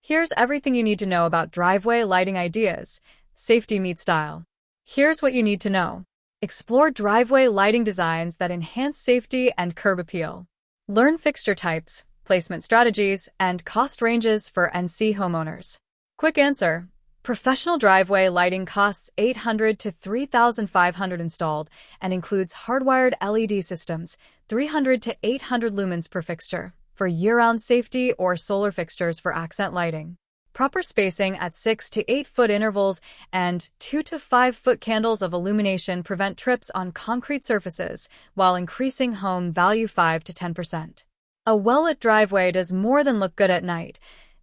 Here's everything you need to know about driveway lighting ideas. Safety meets style. Here's what you need to know. Explore driveway lighting designs that enhance safety and curb appeal. Learn fixture types, placement strategies, and cost ranges for NC homeowners. Quick answer. Professional driveway lighting costs $800 to $3,500 installed and includes hardwired LED systems, 300 to 800 lumens per fixture, for year-round safety, or solar fixtures for accent lighting. Proper spacing at 6 to 8 foot intervals and 2 to 5 foot candles of illumination prevent trips on concrete surfaces while increasing home value 5 to 10%. A well-lit driveway does more than look good at night.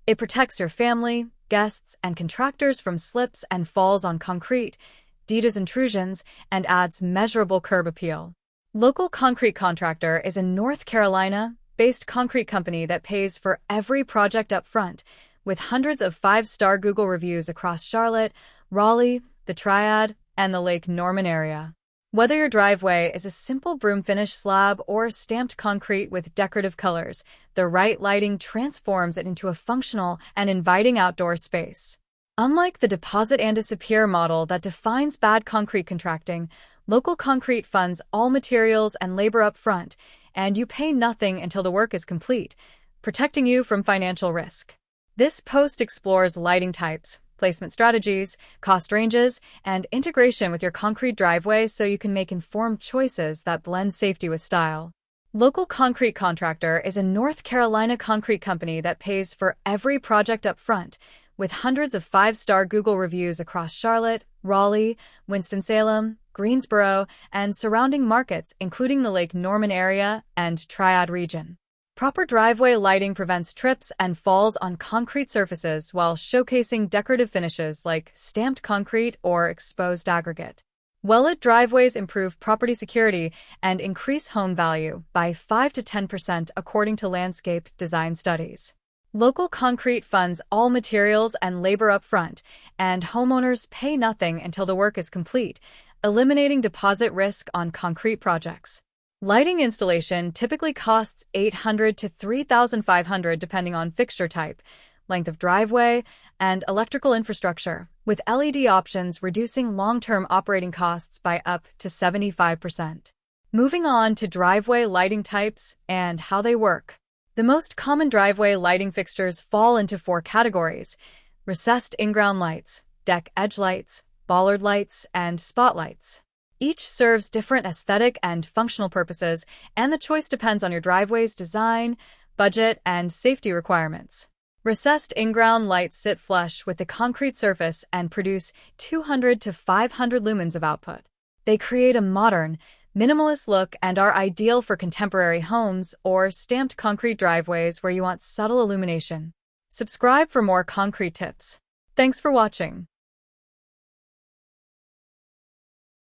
It protects your family, guests, and contractors from slips and falls on concrete, deters intrusions, and adds measurable curb appeal. Local Concrete Contractor is a North Carolina-based concrete company that pays for every project up front, with hundreds of 5-star Google reviews across Charlotte, Raleigh, the Triad, and the Lake Norman area. Whether your driveway is a simple broom-finish slab or stamped concrete with decorative colors, the right lighting transforms it into a functional and inviting outdoor space. Unlike the deposit and disappear model that defines bad concrete contracting, local concrete funds all materials and labor up front, and you pay nothing until the work is complete, protecting you from financial risk. This post explores lighting types, placement strategies, cost ranges, and integration with your concrete driveway so you can make informed choices that blend safety with style. Local Concrete Contractor is a North Carolina concrete company that pays for every project up front, with hundreds of 5-star Google reviews across Charlotte, Raleigh, Winston-Salem, Greensboro, and surrounding markets, including the Lake Norman area and Triad region. Proper driveway lighting prevents trips and falls on concrete surfaces while showcasing decorative finishes like stamped concrete or exposed aggregate. Well-lit driveways improve property security and increase home value by 5 to 10% according to landscape design studies. Local concrete funds all materials and labor up front, and homeowners pay nothing until the work is complete, eliminating deposit risk on concrete projects. Lighting installation typically costs $800 to $3,500 depending on fixture type, length of driveway, and electrical infrastructure, with LED options reducing long-term operating costs by up to 75%. Moving on to driveway lighting types and how they work. The most common driveway lighting fixtures fall into 4 categories: recessed in-ground lights, deck edge lights, bollard lights, and spotlights. Each serves different aesthetic and functional purposes, and the choice depends on your driveway's design, budget, and safety requirements. Recessed in-ground lights sit flush with the concrete surface and produce 200 to 500 lumens of output. They create a modern, minimalist look and are ideal for contemporary homes or stamped concrete driveways where you want subtle illumination. Subscribe for more concrete tips. Thanks for watching.